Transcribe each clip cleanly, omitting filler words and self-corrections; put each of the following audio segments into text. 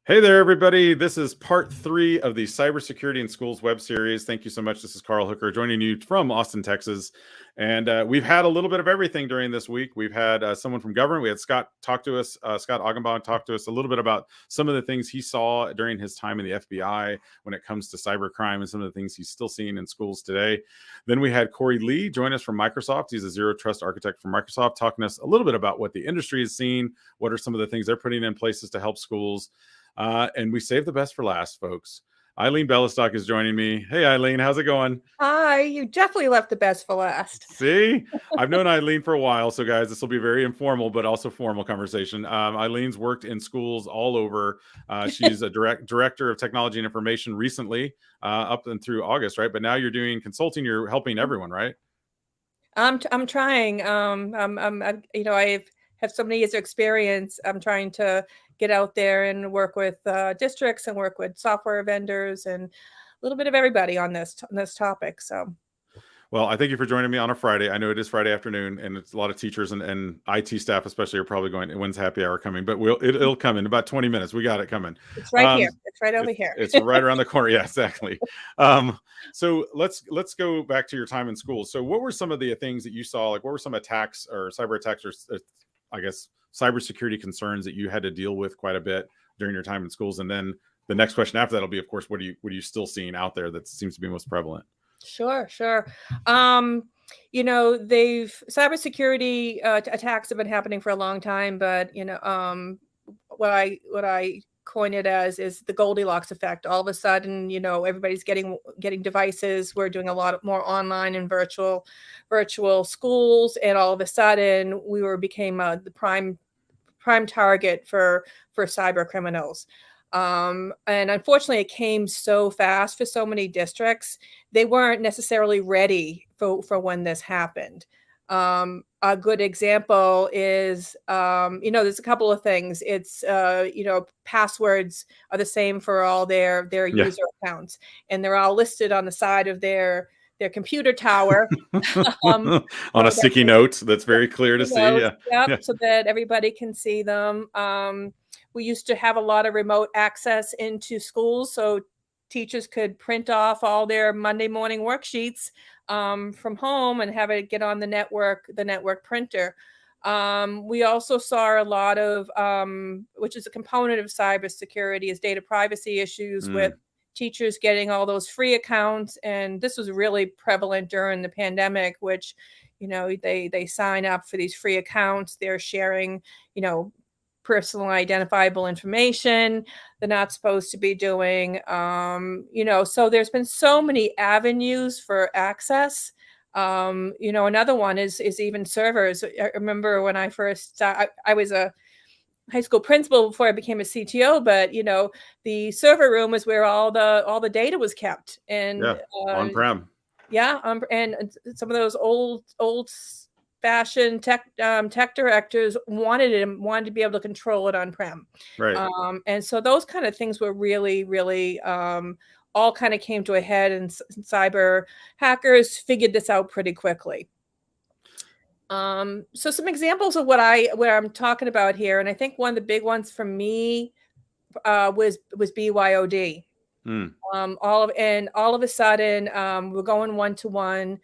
Hey there, everybody. This is part 3 of the Cybersecurity in Schools web series. Thank you so much. This is Carl Hooker joining you from Austin, Texas. And we've had a little bit of everything during this week. We've had someone from government. We had Scott talk to us, Scott Augenbaum talk to us a little bit about some of the things he saw during his time in the FBI when it comes to cybercrime and some of the things he's still seeing in schools today. Then we had Corey Lee join us from Microsoft. He's a zero trust architect from Microsoft, talking to us a little bit about what the industry is seeing, what are some of the things they're putting in places to help schools. And we saved the best for last, folks. Eileen Belastock is joining me. Hey, Eileen, how's it going? Hi, you definitely left the best for last. See, I've known Eileen for a while. So, guys, this will be very informal, but also formal conversation. Eileen's worked in schools all over. She's a director of technology and information recently, up and through August, right? But now you're doing consulting. You're helping everyone, right? I'm trying. I have so many years of experience. I'm trying to get out there and work with districts and work with software vendors and a little bit of everybody on this topic. So, well, I thank you for joining me on a Friday. I know it is Friday afternoon, and it's a lot of teachers and IT staff, especially, are probably going, "When's happy hour coming?" But it'll come in about 20 minutes. We got it coming. It's right here. It's right over here. It's right around the corner. Yeah, exactly. So let's go back to your time in school. So, what were some of the things that you saw? Like, what were some attacks or cyber attacks, or I guess cybersecurity concerns that you had to deal with quite a bit during your time in schools? And then the next question after that will be, of course, what are you still seeing out there that seems to be most prevalent? Sure. Cybersecurity attacks have been happening for a long time, but what I coin it as is the Goldilocks effect. All of a sudden, everybody's getting devices. We're doing a lot more online and virtual schools, and all of a sudden, became the prime target for cyber criminals. And unfortunately, it came so fast for so many districts. They weren't necessarily ready for when this happened. A good example is, there's a couple of things. It's, passwords are the same for all their user accounts, and they're all listed on the side of their computer tower. On a sticky note that's very clear to see. Yep, so that everybody can see them. We used to have a lot of remote access into schools, so teachers could print off all their Monday morning worksheets from home and have it get on the network printer. We also saw a lot of, which is a component of cybersecurity, is data privacy issues with teachers getting all those free accounts. And this was really prevalent during the pandemic, which, they sign up for these free accounts. They're sharing, personal identifiable information they're not supposed to be doing. So there's been so many avenues for access. Another one is even servers. I remember when I first I was a high school principal before I became a CTO, but the server room was where all the data was kept, and on-prem. And some of those old fashioned tech directors wanted to be able to control it on-prem. Right. And so those kind of things were really, really all kind of came to a head, and cyber hackers figured this out pretty quickly. So some examples of what I'm talking about here, and I think one of the big ones for me was BYOD. All of a sudden, we're going one-to-one.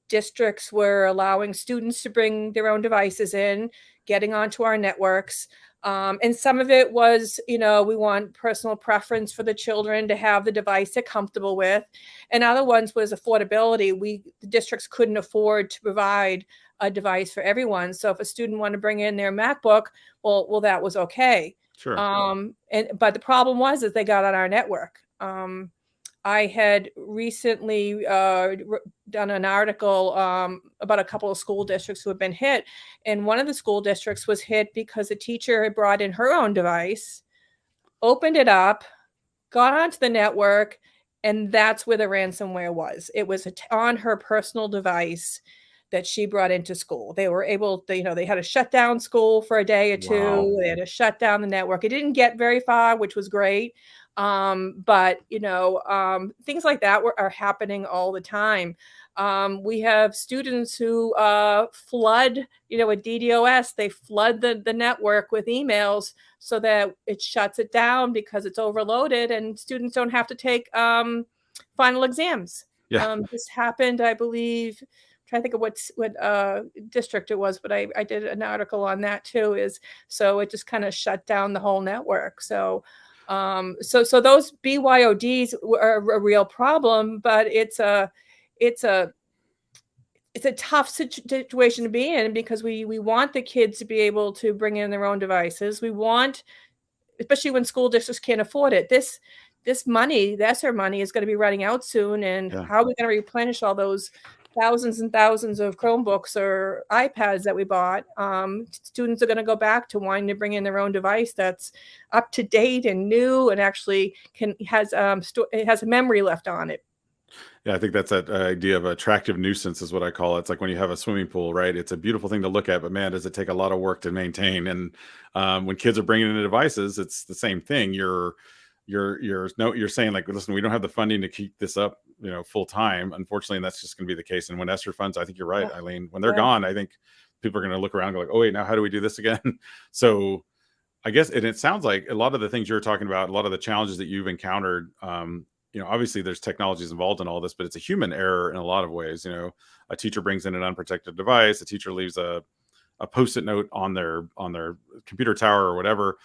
Districts were allowing students to bring their own devices in, getting onto our networks. And some of it was, we want personal preference for the children to have the device they're comfortable with. And other ones was affordability. The districts couldn't afford to provide a device for everyone. So if a student wanted to bring in their MacBook, well, that was okay. Sure. But the problem was that they got on our network. I had recently done an article about a couple of school districts who had been hit. And one of the school districts was hit because a teacher had brought in her own device, opened it up, got onto the network, and that's where the ransomware was. It was on her personal device that she brought into school. They were able to, they had to shut down school for a day or two. Wow. They had to shut down the network. It didn't get very far, which was great. But things like that are happening all the time. We have students who flood, with DDoS, they flood the network with emails so that it shuts it down because it's overloaded and students don't have to take final exams. Yeah. This happened, I believe, trying to think of what district it was, but I did an article on that too. So it just kind of shut down the whole network. So those BYODs are a real problem, but it's a tough situation to be in because we want the kids to be able to bring in their own devices. We want, especially when school districts can't afford it. This money, the ESSER money, is going to be running out soon, and Yeah. how are we going to replenish all those thousands and thousands of Chromebooks or iPads that we bought? Students are going to go back to wanting to bring in their own device that's up to date and new, and actually has a memory left on it. Yeah, I think that's that idea of attractive nuisance is what I call it. It's like when you have a swimming pool, right? It's a beautiful thing to look at, but man, does it take a lot of work to maintain. And when kids are bringing in devices, it's the same thing. You're saying like, listen, we don't have the funding to keep this up, full time. Unfortunately, and that's just going to be the case. And when ESSER funds, I think you're right, Eileen. When they're gone, I think people are going to look around and go like, oh wait, now how do we do this again? So I guess, and it sounds like a lot of the things you're talking about, a lot of the challenges that you've encountered, obviously there's technologies involved in all this, but it's a human error in a lot of ways. A teacher brings in an unprotected device, a teacher leaves a post-it note on their computer tower or whatever,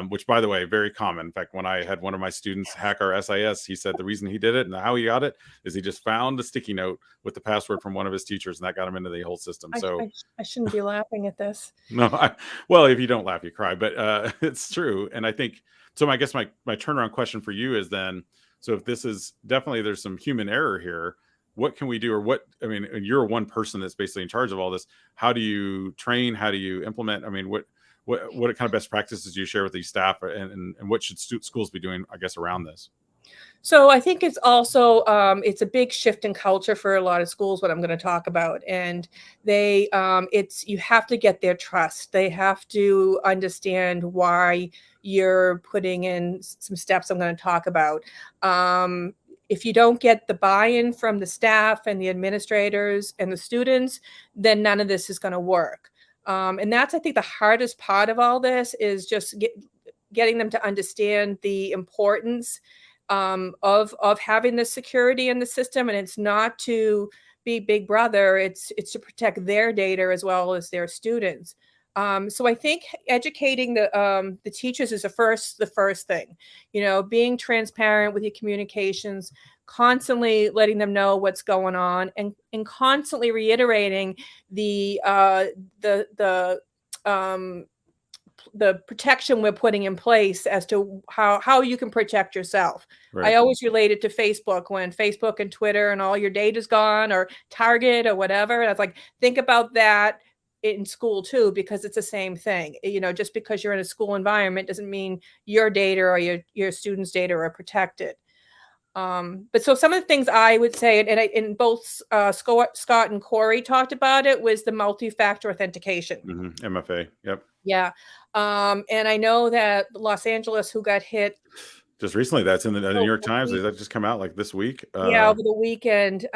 which, by the way, very common. In fact, when I had one of my students hack our SIS, he said the reason he did it and how he got it is he just found a sticky note with the password from one of his teachers, and that got him into the whole system. I shouldn't be laughing at this. No, well, if you don't laugh, you cry, but it's true. And I think so. I guess my turnaround question for you is then, so if this is definitely, there's some human error here, what can we do? Or you're one person that's basically in charge of all this. How do you train? How do you implement? What kind of best practices do you share with these staff, and what should schools be doing, I guess, around this? So I think it's also it's a big shift in culture for a lot of schools, what I'm going to talk about. And you have to get their trust. They have to understand why you're putting in some steps I'm going to talk about. If you don't get the buy-in from the staff and the administrators and the students, then none of this is going to work. And that's, I think, the hardest part of all this is just getting them to understand the importance of having the security in the system. And it's not to be Big Brother, it's to protect their data as well as their students. So I think educating the teachers is the first thing, being transparent with your communications, constantly letting them know what's going on, and constantly reiterating the protection we're putting in place as to how you can protect yourself. Right. I always relate it to Facebook, when Facebook and Twitter and all your data's gone, or Target or whatever. And I was like, think about that in school too, because it's the same thing. Just because you're in a school environment doesn't mean your data or your students' data are protected. But so some of the things I would say, and both Scott and Corey talked about it, was the multi-factor authentication. Mm-hmm. MFA. Yep. Yeah. And I know that Los Angeles, who got hit just recently, that's in the New York Times. Did that just come out like this week? Yeah, over the weekend,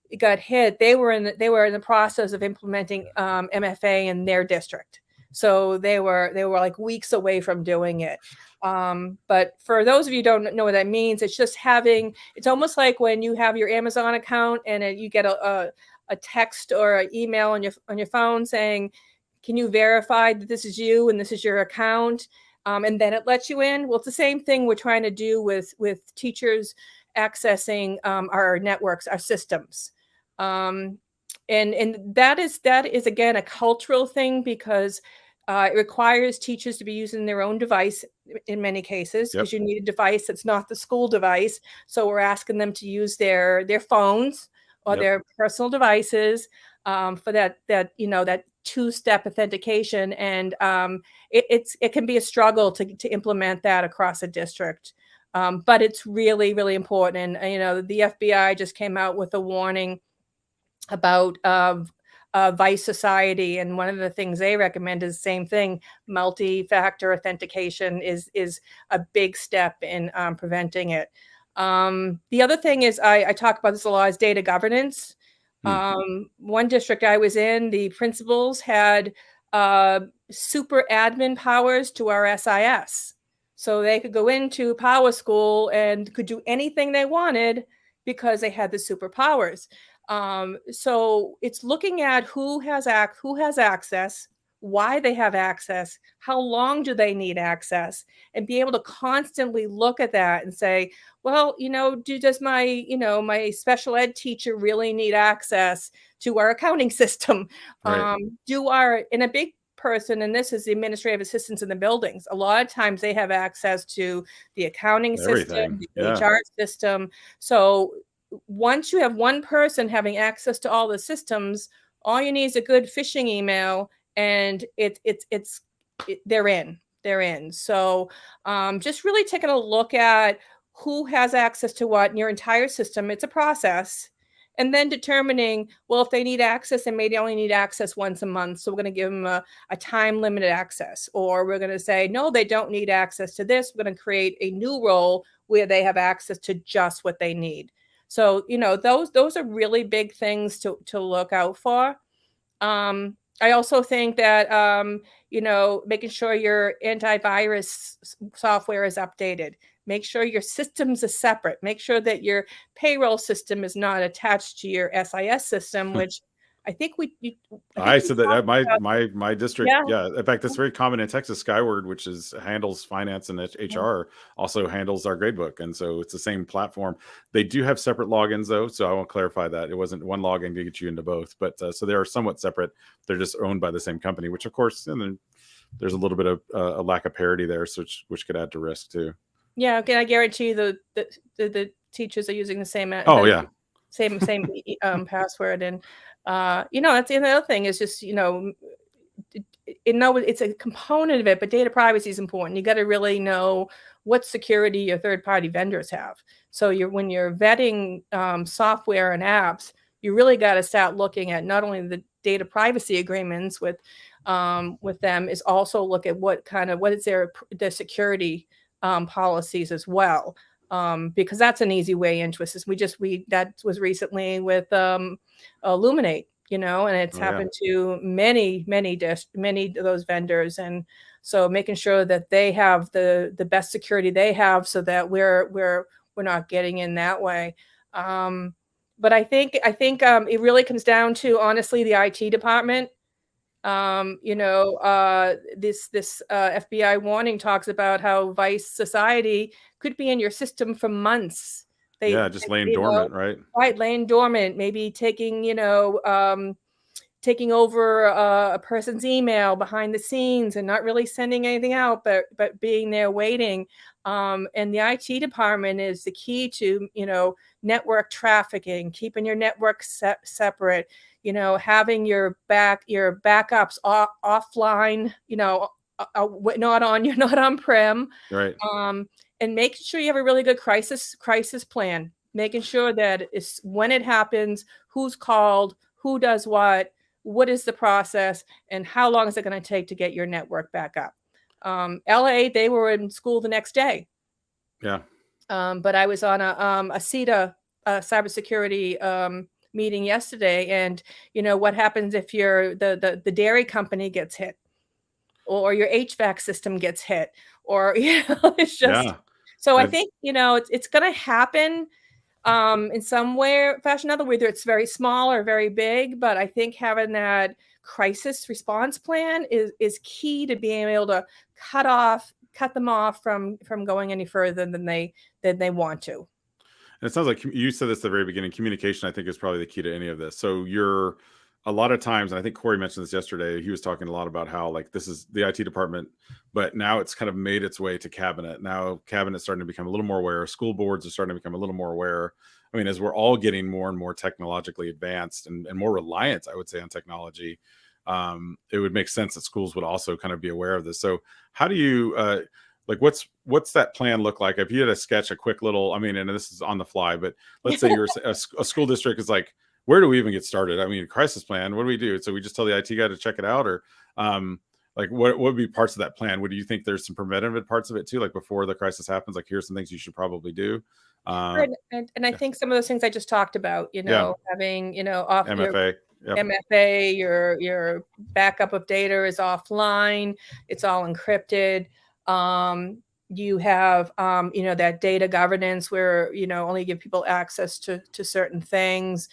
it got hit. They were in the process of implementing MFA in their district. So they were like weeks away from doing it. But for those of you who don't know what that means, it's just it's almost like when you have your Amazon account and you get a text or an email on your phone saying, can you verify that this is you and this is your account? And then it lets you in. Well, it's the same thing we're trying to do with teachers accessing our networks, our systems. And that is again a cultural thing, because it requires teachers to be using their own device in many cases, because you need a device that's not the school device. So we're asking them to use their phones or their personal devices for that two-step authentication. And it can be a struggle to implement that across a district. But it's really, really important. And, the FBI just came out with a warning about Vice Society, and one of the things they recommend is the same thing. Multi-factor authentication is a big step in preventing it. The other thing is, I talk about this a lot, is data governance. One district I was in, the principals had super admin powers to our SIS. So they could go into Power School and could do anything they wanted because they had the superpowers. So it's looking at who has access, why they have access, how long do they need access, and be able to constantly look at that and say, well, does my, my special ed teacher really need access to our accounting system? Right. In a big person, and this is the administrative assistants in the buildings, a lot of times they have access to the accounting system, the HR system. So once you have one person having access to all the systems, all you need is a good phishing email, and they're in. So just really taking a look at who has access to what in your entire system. It's a process. And then determining, well, if they need access, and maybe only need access once a month, so we're going to give them a time limited access, or we're going to say, no, they don't need access to this. We're going to create a new role where they have access to just what they need. So, those are really big things to look out for. I also think that, making sure your antivirus software is updated. Make sure your systems are separate. Make sure that your payroll system is not attached to your SIS system, which I think I said that my district, in fact, that's very common in Texas. Skyward, which handles finance and HR, also handles our gradebook, and so it's the same platform. They do have separate logins, though, so I want to clarify that it wasn't one login to get you into both, but so they are somewhat separate. They're just owned by the same company, which, of course, and then there's a little bit of a lack of parity there, so which could add to risk too. Yeah, can I guarantee you the teachers are using the same? Same password, and that's the other thing is just it's a component of it, but data privacy is important. You got to really know what security your third-party vendors have. So when you're vetting software and apps, you really got to start looking at not only the data privacy agreements with them, is also look at what is their security policies as well, because that's an easy way into a system. That was recently with Illuminate, and it's happened to many of those vendors, and so making sure that they have the best security they have, so that we're not getting in that way. But I think it really comes down to, honestly, the IT department. This FBI warning talks about how Vice Society could be in your system for months. Just laying dormant, right? Right, laying dormant, maybe taking over a person's email behind the scenes and not really sending anything out, but being there waiting. And the IT department is the key to, network trafficking, keeping your network separate, having your backups offline, not on-prem. Right. And making sure you have a really good crisis plan, making sure that when it happens, who's called, who does what is the process, and how long is it going to take to get your network back up. LA, they were in school the next day. Yeah. But I was on a CETA cybersecurity meeting yesterday, and what happens if the dairy company gets hit, or your HVAC system gets hit, or it's just so I think it's going to happen in some way, fashion, other, whether it's very small or very big. But I think having that crisis response plan is key to being able to cut them off from going any further than they want to. And it sounds like you said this at the very beginning. Communication, I think, is probably the key to any of this. So a lot of times, and I think Corey mentioned this yesterday, he was talking a lot about how this is the IT department, but now it's kind of made its way to cabinet. Now cabinet's starting to become a little more aware. School boards are starting to become a little more aware. I mean, as we're all getting more and more technologically advanced and more reliant, I would say, on technology, it would make sense that schools would also kind of be aware of this. So how do you, what's that plan look like? If you had to sketch a quick little, and this is on the fly, but let's say you're a school district is like, where do we even get started? I mean, crisis plan, what do we do? So we just tell the IT guy to check it out, or like what would be parts of that plan? Would you think there's some preventative parts of it too, like before the crisis happens, like here's some things you should probably do? And I Yeah, think some of those things I just talked about, yeah, having, off your MFA, yep, MFA, your backup of data is offline, it's all encrypted. You have, that data governance where, only give people access to certain things.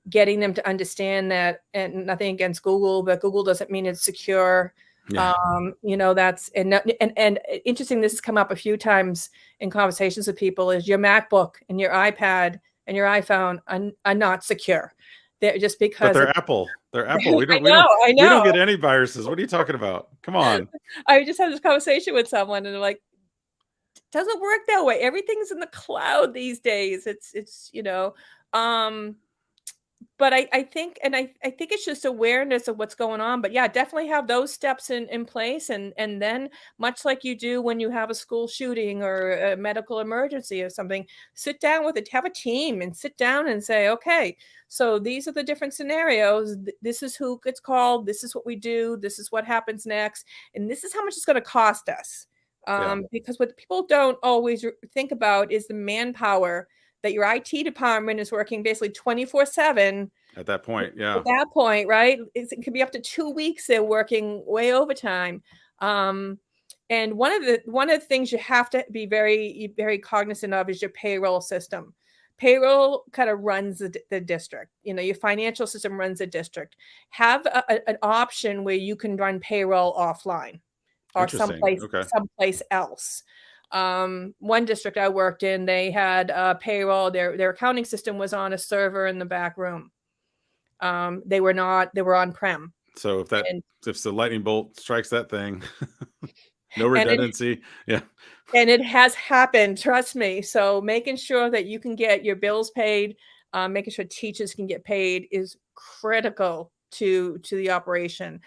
Getting them to understand that, and nothing against Google, but Google doesn't mean it's secure. yeah. That's and interesting. This has come up a few times in conversations with people. Is your MacBook and your iPad and your iPhone are not secure? They're just But because they're Apple. They're Apple. We I don't. know, I We don't know. get any viruses. What are you talking about? Come on. I just had this conversation with someone, and they're like, doesn't work that way. Everything's in the cloud these days. Um, but I think, and I think it's just awareness of what's going on. But yeah, definitely have those steps in place, and then much like you do when you have a school shooting or a medical emergency or something, sit down with it, have a team, and sit down and say, okay, so these are the different scenarios. This is who gets called. This is what we do. This is what happens next, and this is how much it's going to cost us. Yeah. Because what people don't always think about is the manpower that your IT department is working basically 24/7. At that point, yeah. At that point, right? It could be up to 2 weeks they're working way overtime. And one of the things you have to be very, very cognizant of is your payroll system. Payroll kind of runs the district. Your financial system runs the district. Have an option where you can run payroll offline or Interesting. Okay. someplace else. One district I worked in, they had payroll. Their accounting system was on a server in the back room. They were on-prem. So if the lightning bolt strikes that thing, no And redundancy. Yeah. it has happened, trust me. So making sure that you can get your bills paid, making sure teachers can get paid is critical to the operation.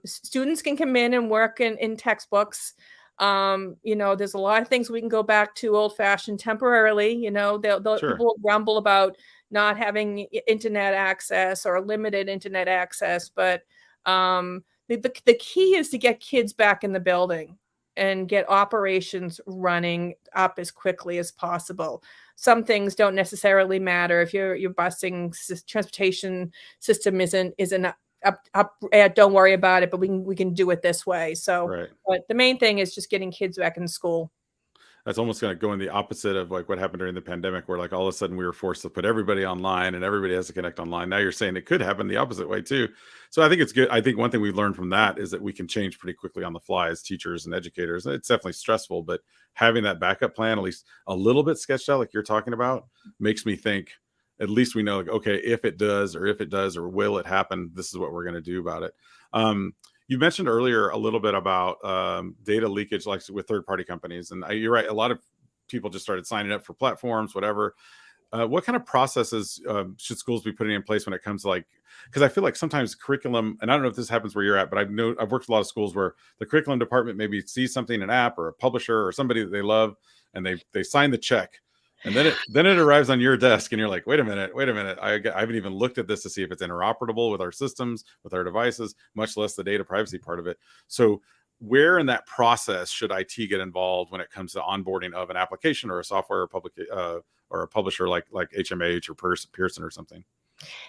Students can come in and work in textbooks. There's a lot of things we can go back to old-fashioned temporarily. Sure. People will grumble about not having internet access or limited internet access, but the key is to get kids back in the building and get operations running up as quickly as possible. Some things don't necessarily matter if your busing transportation system isn't up, don't worry about it, but we can do it this way. So, Right. but the main thing is just getting kids back in school. That's almost going to go in the opposite of like what happened during the pandemic, where like all of a sudden we were forced to put everybody online and everybody has to connect online. Now you're saying it could happen the opposite way too. So I think it's good. I think one thing we've learned from that is that we can change pretty quickly on the fly as teachers and educators. It's definitely stressful, but having that backup plan, at least a little bit sketched out, like you're talking about, makes me think at least we know, like, okay, if it does or will it happen, this is what we're going to do about it. You mentioned earlier a little bit about data leakage, like with third-party companies, and you're right. A lot of people just started signing up for platforms, whatever. What kind of processes should schools be putting in place when it comes to because I feel like sometimes curriculum, and I don't know if this happens where you're at, but I've worked with a lot of schools where the curriculum department maybe sees something, an app or a publisher or somebody that they love, and they sign the check. And then it arrives on your desk and you're like, wait a minute. I haven't even looked at this to see if it's interoperable with our systems, with our devices, much less the data privacy part of it. So where in that process should IT get involved when it comes to onboarding of an application or a software or a publisher like HMH or Pearson or something?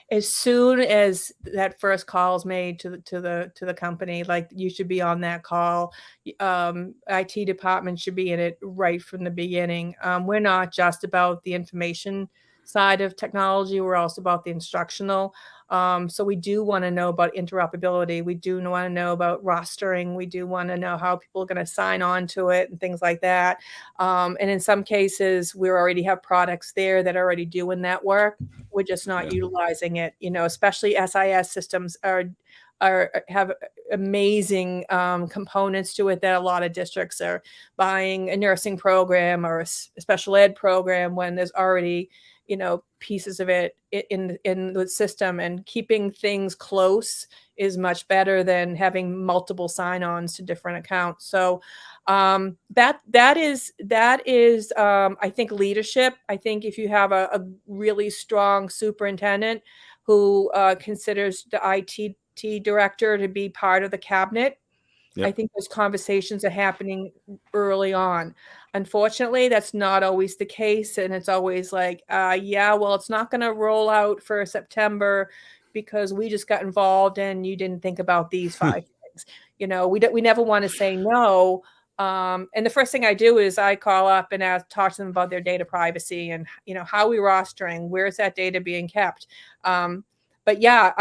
As soon as that first call is made to the company, like you should be on that call. IT department should be in it right from the beginning. We're not just about the information side of technology. We're also about the instructional. So we do want to know about interoperability. We do want to know about rostering. We do want to know how people are going to sign on to it and things like that. And in some cases, we already have products there that are already doing that work. We're just not utilizing it. Especially SIS systems have amazing components to it that a lot of districts are buying a nursing program or a special ed program when there's already pieces of it in the system, and keeping things close is much better than having multiple sign-ons to different accounts. So That is I think leadership. I think if you have a really strong superintendent who considers the IT director to be part of the cabinet, I Yep. think those conversations are happening early on. Unfortunately, that's not always the case, and it's always like, yeah, well, it's not going to roll out for September because we just got involved and you didn't think about these 5 things. We never want to say no. And the first thing I do is I call up and talk to them about their data privacy and how are we rostering, where is that data being kept. But yeah,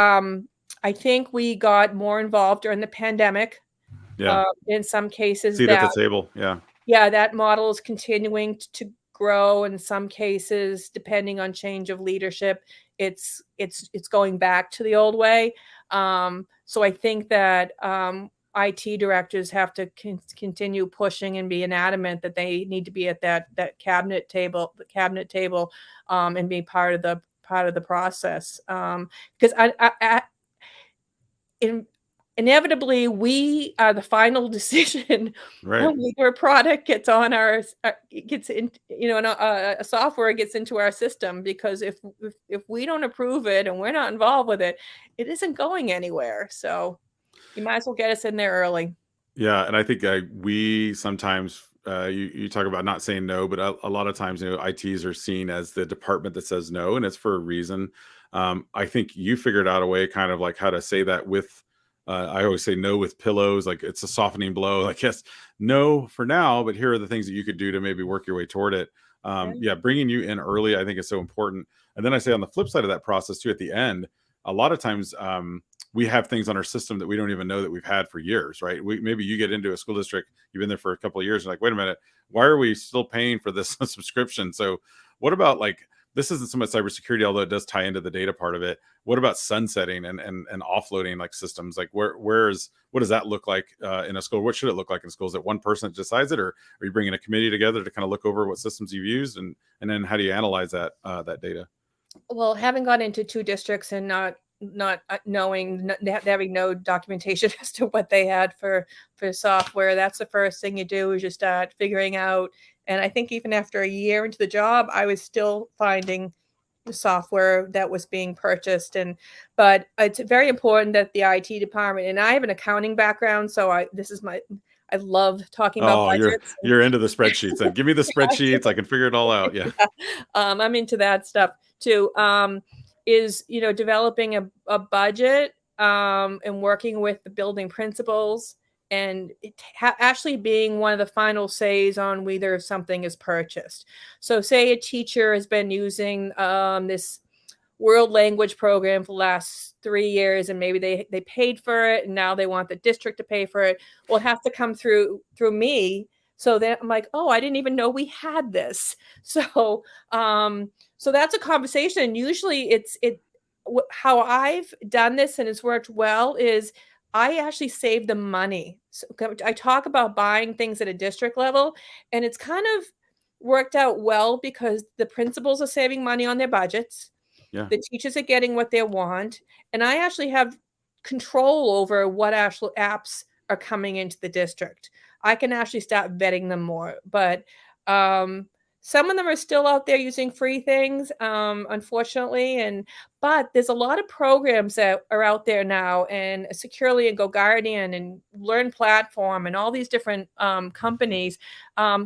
I think we got more involved during the pandemic. Yeah. In some cases, Seat at the table. Yeah. that model is continuing to grow. In some cases, depending on change of leadership, it's going back to the old way. So I think that IT directors have to continue pushing and be adamant that they need to be at that cabinet table, and be part of the process. Because inevitably we are the final decision Right. when whether a product gets on our gets in, a software gets into our system, because if we don't approve it and we're not involved with it, it isn't going anywhere. So you might as well get us in there early. Yeah, and I think we sometimes you talk about not saying no, but a lot of times ITs are seen as the department that says no, and it's for a reason. I think you figured out a way, kind of like how to say that with. I always say no with pillows, like it's a softening blow. Like, yes, no for now, but here are the things that you could do to maybe work your way toward it. Yeah, bringing you in early, I think, is so important. And then I say on the flip side of that process too, at the end, a lot of times we have things on our system that we don't even know that we've had for years, right? Maybe you get into a school district, you've been there for a couple of years, and like, wait a minute, why are we still paying for this subscription? So what about, like, this isn't so much cybersecurity, although it does tie into the data part of it. What about sunsetting and offloading, like, systems? Like, what does that look like in a school? What should it look like in schools? Is it one person that decides it, or are you bringing a committee together to kind of look over what systems you've used, and then how do you analyze that data? Well, having gone into 2 districts and not knowing, having no documentation as to what they had for software, that's the first thing you do, is you start figuring out. And I think even after a year into the job, I was still finding the software that was being purchased. But it's very important that the IT department, and I have an accounting background, so I love talking about budgets. You're into the spreadsheets. Then give me the spreadsheets. I can figure it all out. Yeah. I'm into that stuff too. Is developing a budget, and working with the building principals, and actually being one of the final says on whether something is purchased. So say a teacher has been using this world language program for the last 3 years, and maybe they paid for it and now they want the district to pay for it. Well, it has to come through me. So then I'm like, oh, I didn't even know we had this. So that's a conversation. Usually how I've done this and it's worked well is I actually save the money. So I talk about buying things at a district level, and it's kind of worked out well because the principals are saving money on their budgets. Yeah. The teachers are getting what they want, and I actually have control over what actual apps are coming into the district. I can actually start vetting them more, but some of them are still out there using free things, unfortunately. But there's a lot of programs that are out there now, and Securely and GoGuardian and Learn Platform and all these different companies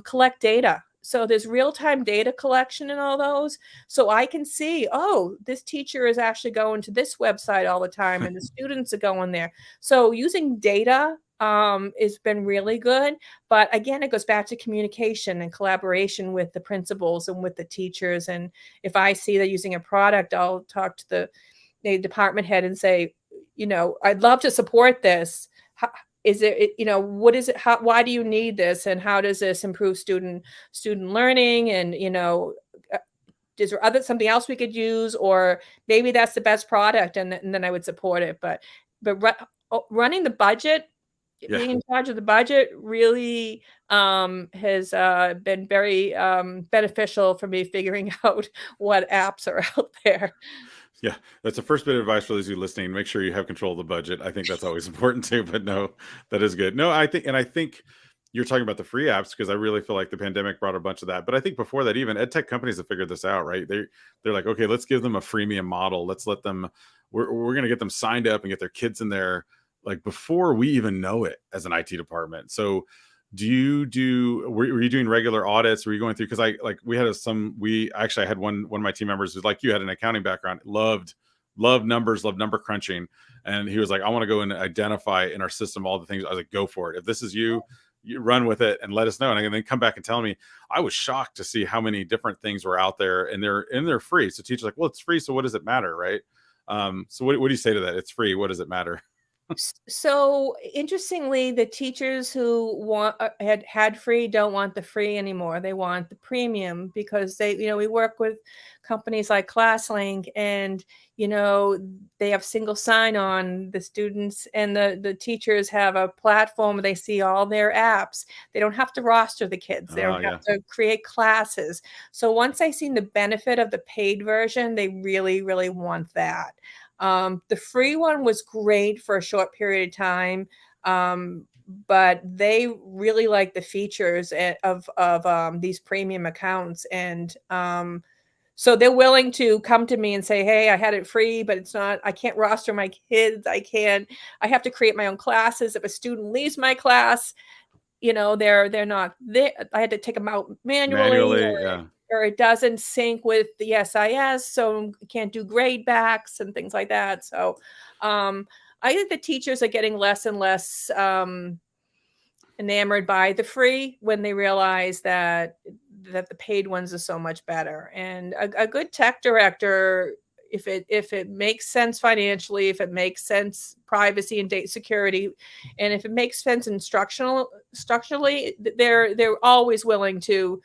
collect data. So there's real-time data collection in all those. So I can see, oh, this teacher is actually going to this website all the time and the students are going there. So using data has been really good. But again, it goes back to communication and collaboration with the principals and with the teachers. And if I see they're using a product, I'll talk to the department head and say, I'd love to support this. Is it, what is it? Why do you need this? And how does this improve student learning? And, is there something else we could use, or maybe that's the best product, and then I would support it. But running the budget, being in charge of the budget really has been very beneficial for me, figuring out what apps are out there. Yeah, that's the first bit of advice for those who are listening. Make sure you have control of the budget. I think that's always important too. But no, that is good. No, I think you're talking about the free apps, because I really feel like the pandemic brought a bunch of that. But I think before that, even ed tech companies have figured this out, right? They're like, okay, let's give them a freemium model. Let's let them. We're going to get them signed up and get their kids in there, like before we even know it as an IT department. So were you doing regular audits? Were you going through, because I had one of my team members who's like, you had an accounting background, loved numbers, loved number crunching, and he was like, I want to go and identify in our system all the things. I was like, go for it. If this is you run with it and let us know. And then come back and tell me. I was shocked to see how many different things were out there, and they're free. So teachers like, well, it's free, so what does it matter, right? So what do you say to that? It's free, what does it matter? So interestingly, the teachers who had free don't want the free anymore. They want the premium, because we work with companies like ClassLink, and they have single sign-on. The students and the teachers have a platform where they see all their apps. They don't have to roster the kids. They don't have to create classes. So once I seen the benefit of the paid version, they really, really want that. The free one was great for a short period of time, but they really like the features of these premium accounts, and so they're willing to come to me and say, "Hey, I had it free, but it's not. I can't roster my kids. I have to create my own classes. If a student leaves my class, they're not there. I had to take them out manually, Yeah. or it doesn't sync with the SIS, so can't do grade backs and things like that." So I think the teachers are getting less and less enamored by the free when they realize that the paid ones are so much better. And a good tech director, if it makes sense financially, if it makes sense privacy and data security, and if it makes sense structurally, they're always willing to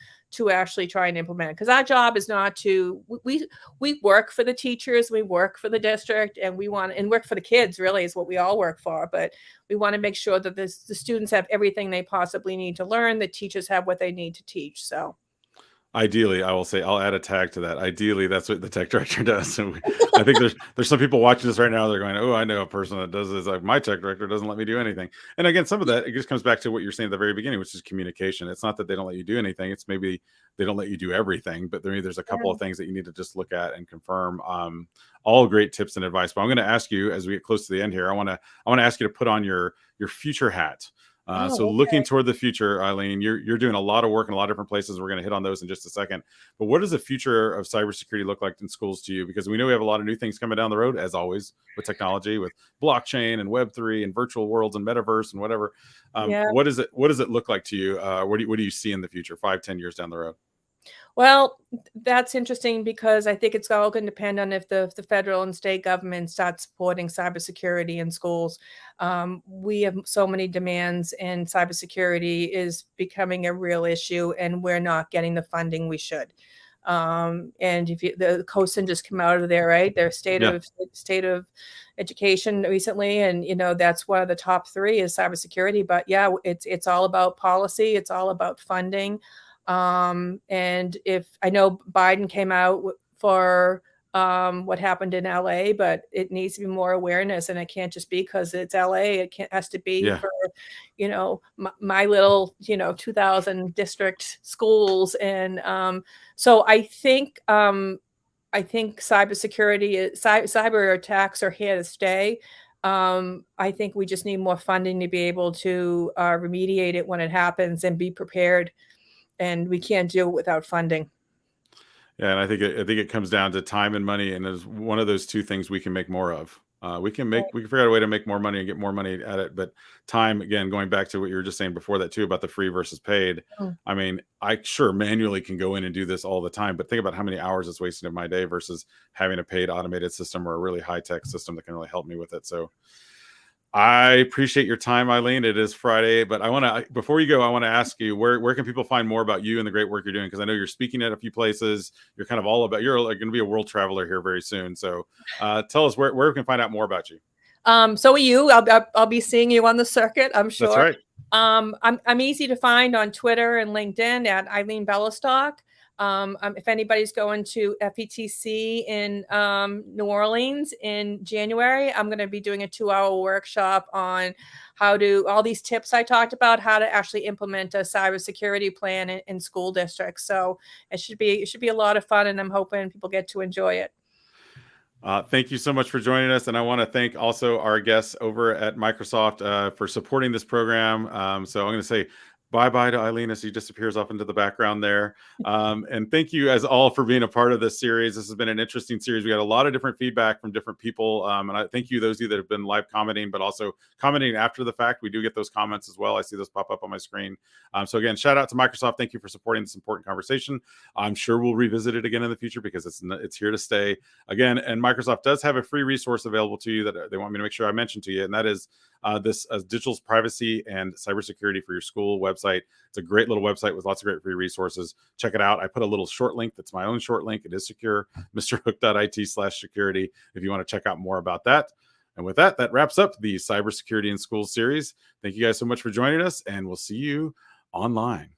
actually try and implement it. Because our job is not to we work for the teachers, we work for the district, and we work for the kids, really, is what we all work for. But we want to make sure that the students have everything they possibly need to learn, the teachers have what they need to teach. So Ideally, I will say, I'll add a tag to that. Ideally, that's what the tech director does. And I think there's some people watching this right now. They're going, "Oh, I know a person that does this. Like, my tech director doesn't let me do anything." And again, some of that, it just comes back to what you're saying at the very beginning, which is communication. It's not that they don't let you do anything. It's maybe they don't let you do everything, but there's a couple of things that you need to just look at and confirm. All great tips and advice. But I'm going to ask you, as we get close to the end here, I want to ask you to put on your future hat. So looking toward the future, Eileen, you're doing a lot of work in a lot of different places. We're going to hit on those in just a second. But what does the future of cybersecurity look like in schools to you? Because we know we have a lot of new things coming down the road, as always, with technology, with blockchain and Web3 and virtual worlds and metaverse and whatever. What does it look like to you? What do you see in the future, 5-10 years down the road? Well, that's interesting, because I think it's all going to depend on if the federal and state government start supporting cybersecurity in schools. We have so many demands, and cybersecurity is becoming a real issue, and we're not getting the funding we should. And if the CoSN just came out of there, right? Their state of education recently, and that's one of the top 3 is cybersecurity. But yeah, it's all about policy. It's all about funding. And if I know Biden came out for what happened in LA, but it needs to be more awareness, and it can't just be because it's LA. It has to be for my little 2000 district schools. And so I think cyber attacks are here to stay. I think we just need more funding to be able to remediate it when it happens and be prepared. And we can't do it without funding. Yeah, and I think it comes down to time and money, and is one of those two things we can make more of. We can figure out a way to make more money and get more money at it, but time, again, going back to what you were just saying before that too, about the free versus paid. I mean, I sure manually can go in and do this all the time, but think about how many hours it's wasting of my day versus having a paid automated system or a really high tech system that can really help me with it. So I appreciate your time, Eileen. It is Friday, but before you go, I want to ask you, where can people find more about you and the great work you're doing? Because I know you're speaking at a few places. You're kind of you're going to be a world traveler here very soon. So tell us where we can find out more about you. So are you. I'll be seeing you on the circuit, I'm sure. That's right. I'm easy to find on Twitter and LinkedIn at Eileen Belastock. If anybody's going to FETC in New Orleans in January, I'm going to be doing a 2-hour workshop on how to, all these tips I talked about, how to actually implement a cybersecurity plan in school districts. So it should be a lot of fun, and I'm hoping people get to enjoy it. Thank you so much for joining us. And I want to thank also our guests over at Microsoft for supporting this program. So I'm going to say bye-bye to Eileen as she disappears off into the background there. And thank you as all for being a part of this series. This has been an interesting series. We got a lot of different feedback from different people. And I thank you, those of you that have been live commenting, but also commenting after the fact. We do get those comments as well. I see those pop up on my screen. So again, shout out to Microsoft. Thank you for supporting this important conversation. I'm sure we'll revisit it again in the future because it's here to stay. Again, and Microsoft does have a free resource available to you that they want me to make sure I mention to you, and that is this digital privacy and cybersecurity for your school website. It's a great little website with lots of great free resources. Check it out. I put a little short link. That's my own short link. It is secure, mrhook.it/security, if you want to check out more about that. And with that, that wraps up the Cybersecurity in Schools series. Thank you guys so much for joining us, and we'll see you online.